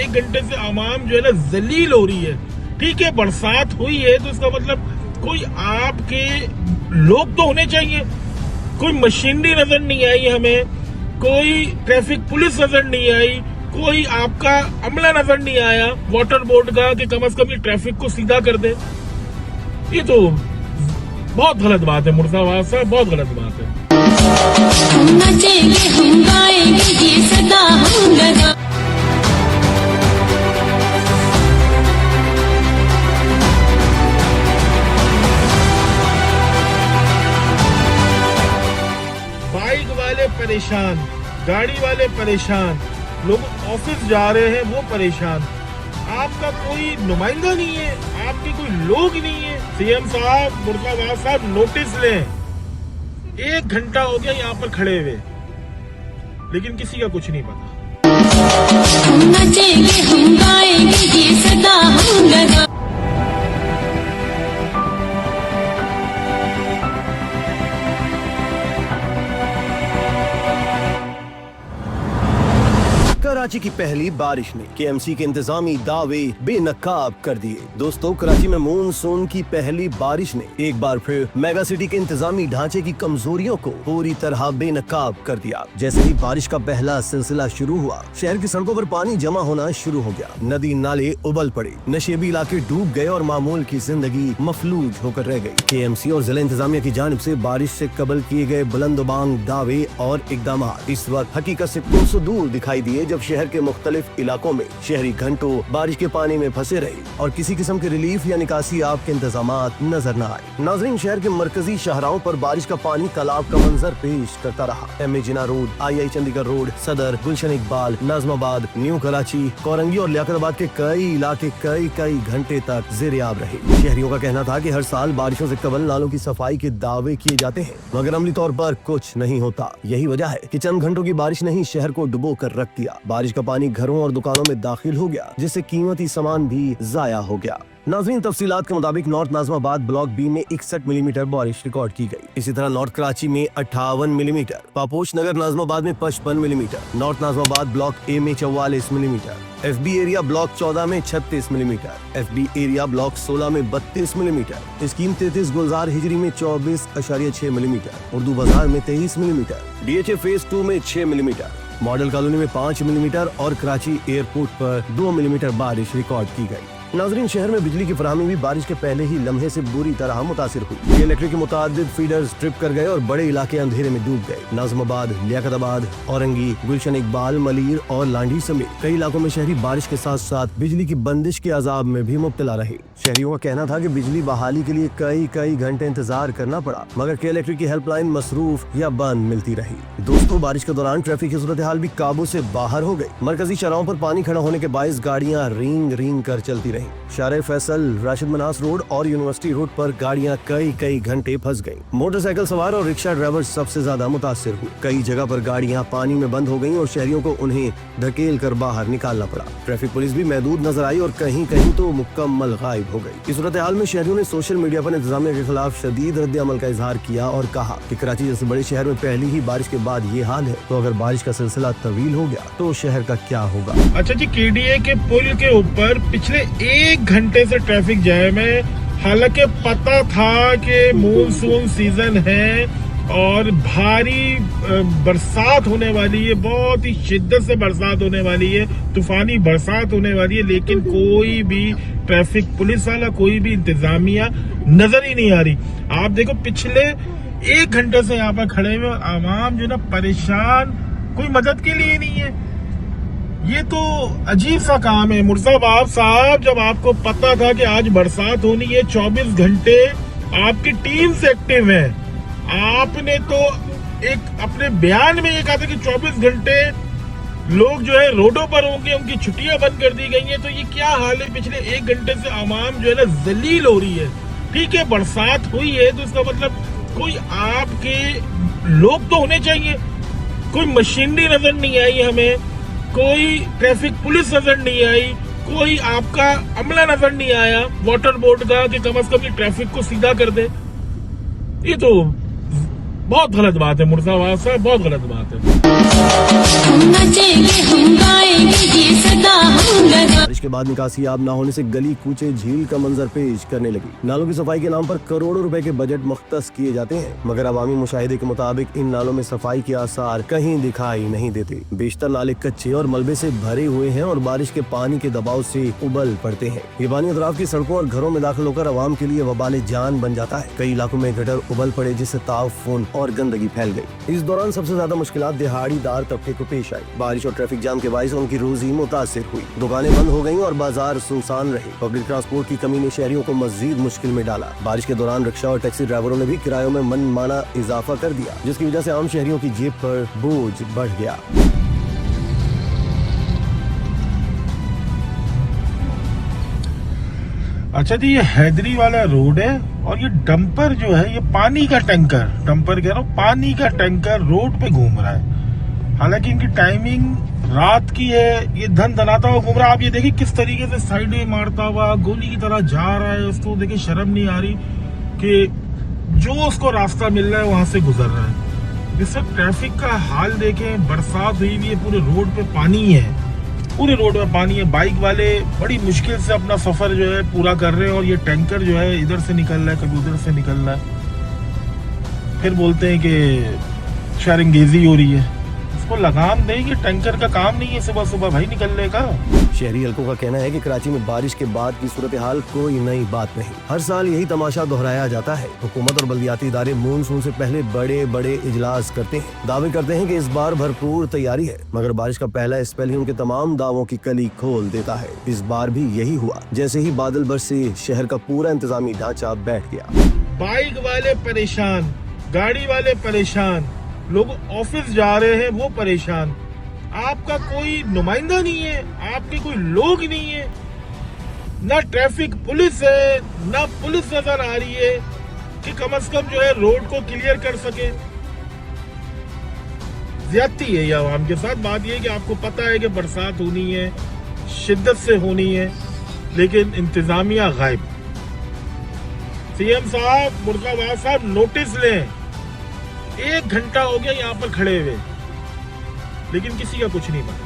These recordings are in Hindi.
1 घंटे से आवाम जो है ना जलील हो रही है। ठीक है, बरसात हुई है तो इसका मतलब कोई आपके लोग तो होने चाहिए। कोई मशीनरी नजर नहीं आई हमें, कोई ट्रैफिक पुलिस नजर नहीं आई, कोई आपका अमला नजर नहीं आया वाटर बोर्ड का कि कम से कम ये ट्रैफिक को सीधा कर दे। ये तो बहुत गलत बात है मुर्दाबाद साहब, बहुत गलत बात है। हम नचेंगे, हम गाएंगे, ये सदा हम लगा। बाइक वाले परेशान, गाड़ी वाले परेशान, लोग ऑफिस जा रहे हैं वो परेशान। आपका कोई नुमाइंदा नहीं है, आपके कोई लोग नहीं है। सीएम साहब, मुर्दाबाद साहब, नोटिस लें। 1 घंटा हो गया यहाँ पर खड़े हुए, लेकिन किसी का कुछ नहीं पता। हम नचेंगे, हम गाएंगे, ये सदा हम लगा। कराची की पहली बारिश ने केएमसी के इंतजामी दावे बेनकाब कर दिए। दोस्तों, कराची में मानसून की पहली बारिश ने एक बार फिर मेगा सिटी के इंतजामी ढांचे की कमजोरियों को पूरी तरह बेनकाब कर दिया। जैसे ही बारिश का पहला सिलसिला शुरू हुआ, शहर की सड़कों पर पानी जमा होना शुरू हो गया। नदी नाले उबल पड़े, नशेबी इलाके डूब गए और मामूल की जिंदगी मफलूज होकर रह गई। केएमसी और जिला इंतजामिया की जानिब से बारिश से कबल किए गए बुलंदबांग दावे और इकदाम इस वक्त हकीकत से कोसों दूर दिखाई दिए, जब शहर के मुख्तलिफ इलाकों में शहरी घंटों बारिश के पानी में फंसे रहे और किसी किस्म के रिलीफ या निकासी आपके इंतजामात नजर न आए। नाजरीन, शहर के मरकजी शाहराहों पर बारिश का पानी तालाब का मंजर पेश करता रहा। एमए जिना रोड, आई चंडीगढ़ रोड, सदर, गुलशन इकबाल, नाजमाबाद, न्यू कराची, कोरंगी और लियाकताबाद के कई इलाके कई घंटे तक ज़ेर-ए-आब रहे। शहरियों का कहना था कि हर साल बारिशों से कबल नालों की सफाई के दावे किए जाते हैं, मगर अमली तौर पर कुछ नहीं होता। यही वजह है कि चंद घंटों की बारिश ने ही शहर को डुबो कर रख दिया। बारिश का पानी घरों और दुकानों में दाखिल हो गया, जिससे कीमती सामान भी जाया हो गया। नाज़रीन, तफसीलात के मुताबिक नॉर्थ नाज़माबाद ब्लॉक बी में 61 मिलीमीटर बारिश रिकॉर्ड की गई। इसी तरह नॉर्थ कराची में 58 मिलीमीटर, पापोश नगर नाज़माबाद में 55 मिलीमीटर, नॉर्थ नाज़माबाद ब्लॉक ए में 44 मिलीमीटर, FB एरिया ब्लॉक 14 में 36 मिलीमीटर, FB एरिया ब्लॉक 16 में 32 मिलीमीटर, स्कीम 33 गुलजार हिजरी में 24.6 मिलीमीटर, उर्दू बाजार में 23 मिलीमीटर, DHA फेज 2 में 6 मिलीमीटर, मॉडल कॉलोनी में 5 मिलीमीटर और कराची एयरपोर्ट पर 2 मिलीमीटर बारिश रिकॉर्ड की गई। नाजरीन, शहर में बिजली की फराहमी भी बारिश के पहले ही लम्हे से बुरी तरह मुतासिर हुई। इलेक्ट्रिक के मुतादिद फीडर्स ट्रिप कर गए और बड़े इलाके अंधेरे में डूब गए। नाजमाबाद, लियाकताबाद, औरंगी, गुलशन इकबाल, मलीर और लांडी समेत कई इलाकों में शहरी बारिश के साथ साथ बिजली की बंदिश के अजाब में भी मुब्तला रहे। शहरियों का कहना था कि बिजली बहाली के लिए कई घंटे इंतजार करना पड़ा, मगर के इलेक्ट्रिक की हेल्पलाइन मसरूफ या बंद मिलती रही। दोस्तों, बारिश के दौरान ट्रैफिक की सूरत हाल भी काबू से बाहर हो गई। मरकजी शहरों पर पानी खड़ा होने के बायस गाड़ियां रिंग कर चलती रही। शारे फैसल, राशिद मनास रोड और यूनिवर्सिटी रोड पर गाड़ियां कई घंटे फंस गईं। मोटरसाइकिल सवार और रिक्शा ड्राइवर सबसे ज्यादा मुतासिर हुए। कई जगह पर गाड़ियां पानी में बंद हो गईं और शहरियों को उन्हें धकेल कर बाहर निकालना पड़ा। ट्रैफिक पुलिस भी महदूद नजर आई और कहीं तो मुकम्मल गायब हो गई। इस सूरत हाल में शहरियों ने सोशल मीडिया पर इंतजामिया के खिलाफ शदीद रद्द अमल का इजहार किया और कहा कि कराची जैसे बड़े शहर में पहली ही बारिश के बाद ये हाल है, तो अगर बारिश का सिलसिला तवील हो गया तो शहर का क्या होगा। अच्छा जी, KDA के पुल के ऊपर पिछले 1 घंटे से ट्रैफिक जैम है। हालांकि पता था कि मानसून सीजन है और भारी बरसात होने वाली है, बहुत ही शिद्दत से बरसात होने वाली है, तूफानी बरसात होने वाली है, लेकिन कोई भी ट्रैफिक पुलिस वाला, कोई भी इंतजामिया नजर ही नहीं आ रही। आप देखो, पिछले 1 घंटे से यहाँ पर खड़े हुए आवाम जो ना परेशान, कोई मदद के लिए नहीं है। ये तो अजीब सा काम है मुर्दाबाद साहब। जब आपको पता था कि आज बरसात होनी है, 24 घंटे आपकी टीम से एक्टिव है, आपने तो एक अपने बयान में ये कहा था कि 24 घंटे लोग जो है रोडों पर होंगे, उनकी छुट्टियां बंद कर दी गई हैं। तो ये क्या हाल है? पिछले 1 घंटे से आवाम जो है ना जलील हो रही है। ठीक है, बरसात हुई है तो इसका मतलब कोई आपके लोग तो होने चाहिए। कोई मशीनरी नजर नहीं आई हमें, कोई ट्रैफिक पुलिस नजर नहीं आई, कोई आपका अमला नजर नहीं आया वाटर बोर्ड का कि कम से कम ये ट्रैफिक को सीधा कर दे। ये तो बहुत गलत बात है मुर्दाबाद साहब, बहुत गलत बात है। हम नचेंगे हम गाएंगे ये सदा हम लगा। बारिश के बाद निकासी आब न होने से गली कूचे झील का मंजर पेश करने लगी। नालों की सफाई के नाम पर करोड़ों रुपए के बजट मुख्तस किए जाते हैं, मगर अवामी मुशाहिदे के मुताबिक इन नालों में सफाई के आसार कहीं दिखाई नहीं देते। बेशतर नाले कच्चे और मलबे से भरे हुए हैं और बारिश के पानी के दबाव से उबल पड़ते हैं। ये पानी अतराफ की सड़कों और घरों में दाखिल होकर अवाम के लिए वबाले जान बन जाता है। कई इलाकों में गटर उबल पड़े जिससे ताउफून और गंदगी फैल गई। इस दौरान सबसे ज्यादा मुश्किलात दिहाड़ीदार तबके को पेश आई। बारिश और ट्रैफिक जाम के बायस उनकी रोजी मुतासिर हुई। दुकानें बंद हो गईं और बाजार सुनसान रहे। पब्लिक ट्रांसपोर्ट की कमी ने शहरियों को मजीद मुश्किल में डाला। बारिश के दौरान रिक्शा और टैक्सी ड्राइवरों ने भी किरायों में मनमाना इजाफा कर दिया, जिसकी वजह से आम शहरियों की जेब पर बोझ बढ़ गया। अच्छा जी, ये हैदरी वाला रोड है और ये डंपर जो है, ये पानी का टैंकर, डंपर कह रहा हूँ, पानी का टैंकर रोड पे घूम रहा है। हालांकि इनकी टाइमिंग रात की है। ये धन धनाता हुआ घूम रहा है। आप ये देखिए किस तरीके से साइडें मारता हुआ गोली की तरह जा रहा है। उसको देखिए शर्म नहीं आ रही कि जो उसको रास्ता मिल रहा है वहां से गुजर रहा है। जिससे ट्रैफिक का हाल देखें, बरसात हुई हुई है, पूरे रोड पे पानी है, पूरे रोड में पानी है। बाइक वाले बड़ी मुश्किल से अपना सफर जो है पूरा कर रहे हैं और ये टैंकर जो है इधर से निकल रहा है, कभी उधर से निकल रहा है। फिर बोलते हैं कि शर्मिंदगी हो रही है। इसको लगाम दें, कि टैंकर का काम नहीं है सुबह सुबह भाई निकलने का। शहरी हलकों का कहना है कि कराची में बारिश के बाद की सूरत हाल कोई नई बात नहीं। हर साल यही तमाशा दोहराया जाता है। हुकूमत और बल्दियाती इदारे मानसून से पहले बड़े बड़े इजलास करते हैं, दावे करते हैं कि इस बार भरपूर तैयारी है, मगर बारिश का पहला स्पेल ही उनके तमाम दावों की कली खोल देता है। इस बार भी यही हुआ। जैसे ही बादल बरसे, शहर का पूरा इंतजामी ढांचा बैठ गया। बाइक वाले परेशान, गाड़ी वाले परेशान, लोग ऑफिस जा रहे हैं वो परेशान। आपका कोई नुमाइंदा नहीं है, आपके कोई लोग नहीं है, ना ट्रैफिक पुलिस है, ना पुलिस नजर आ रही है कि कम से कम जो है रोड को क्लियर कर सके। ज्यादती है ये आवाम के साथ। बात ये है कि आपको पता है कि बरसात होनी है, शिद्दत से होनी है, लेकिन इंतजामिया गायब। सीएम साहब, मुर्दाबाद साहब, नोटिस लें। 1 घंटा हो गया यहाँ पर खड़े हुए, लेकिन किसी का कुछ नहीं पता।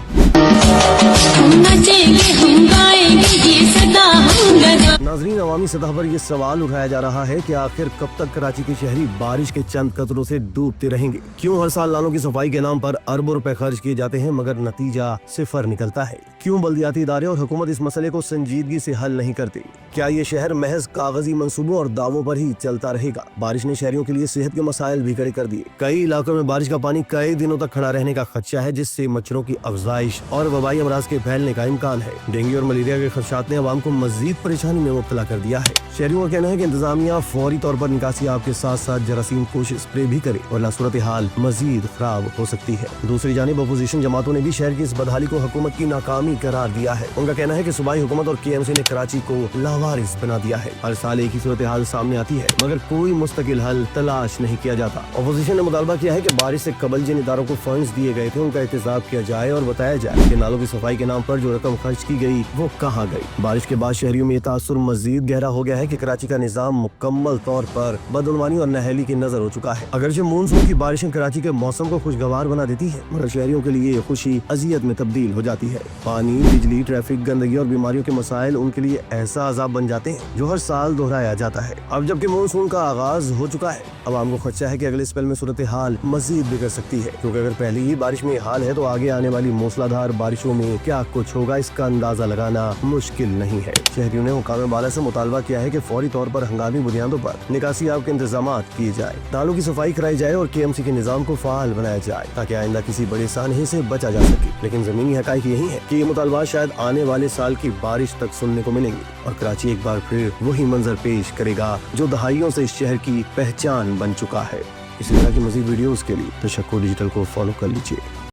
हम नचेंगे हम गाएंगे ये सदा हम लगा। नाजरीन, अवामी सतह पर यह सवाल उठाया जा रहा है कि आखिर कब तक कराची के शहरी बारिश के चंद कतरों से डूबते रहेंगे। क्यों हर साल नालों की सफाई के नाम पर अरबों रुपए खर्च किए जाते हैं, मगर नतीजा सिफर निकलता है। क्यों बल्दियाती इदारे और हुकूमत इस मसले को संजीदगी से हल नहीं करते? क्या ये शहर महज कागजी मंसूबों और दावों पर ही चलता रहेगा? बारिश ने शहरियों के लिए सेहत के मसाइल भी खड़े कर दिए। कई इलाकों में बारिश का पानी कई दिनों तक खड़ा रहने का खदशा है, जिससे मच्छरों की अफजाइश और वबाई अमराज के फैलने का इम्कान है। डेंगू और मलेरिया के खदशात ने अवाम को मजीद परेशानी में मुब्तला कर दिया है। शहरियों का कहना है कि इंतजामिया फौरी तौर पर निकासी आब के साथ साथ जरासीम कोश स्प्रे भी करे, वरना सूरत हाल मजीद खराब हो सकती है। दूसरी जानिब अपोजिशन जमातों ने भी शहर की इस बदहाली को हुकूमत की नाकामी करार दिया है। उनका कहना है कि सूबाई हुकूमत और KMC ने कराची को लावारिस बना दिया है। हर साल एक ही सूरत हाल सामने आती है, मगर कोई मुस्तकिल हल तलाश नहीं किया जाता। अपोजिशन ने मुतालबा किया है कि बारिश से कबल जिन इदारों को फंड्स दिए गए थे उनका एहतसाब किया जाए और बताया जाए कि नालों की सफाई के नाम पर जो रकम खर्च की गई वो कहाँ गई। बारिश के बाद शहरियों में ये तासुर मजीद गहरा हो गया है कि कराची का निजाम मुकम्मल तौर पर बदउनवानी और नहली की नजर हो चुका है। अगरचे मानसून की बारिशें कराची के मौसम को खुशगवार बना देती है, मगर शहरियों के लिए ये खुशी अजियत में तब्दील हो जाती है। पानी, बिजली, ट्रैफिक, गंदगी और बीमारियों के मसाइल उनके लिए ऐसा अजाब बन जाते हैं जो हर साल दोहराया जाता है। अब जबकि मानसून का आगाज हो चुका है, अवाम को खदशा है कि अगले स्पेल में सूरत हाल मजीद बिगड़ सकती है, क्योंकि अगर पहली ही बारिश में हाल है तो आगे आने वाली मूसलाधार बारिशों में क्या कुछ होगा इसका अंदाजा लगाना मुश्किल नहीं है। शहरियों ने हुकाम बाला से मुतालबा किया है कि फौरी तौर पर हंगामी बुनियादों पर निकासी आब के इंतजाम किए जाए, नालों की सफाई कराई जाए और KMC के निजाम को फाल बनाया जाए, ताकि आइंदा किसी बड़े सानहे से बचा जा सके। लेकिन जमीनी हकाइक यही है कि ये मुतालबा शायद आने वाले साल की बारिश तक सुनने को मिलेंगे और कराची एक बार फिर वही मंजर पेश करेगा जो दहाइयों से इस शहर की पहचान बन चुका है। इसी तरह की मजीद वीडियोस के लिए तशक्कुर डिजिटल को फॉलो कर लीजिए।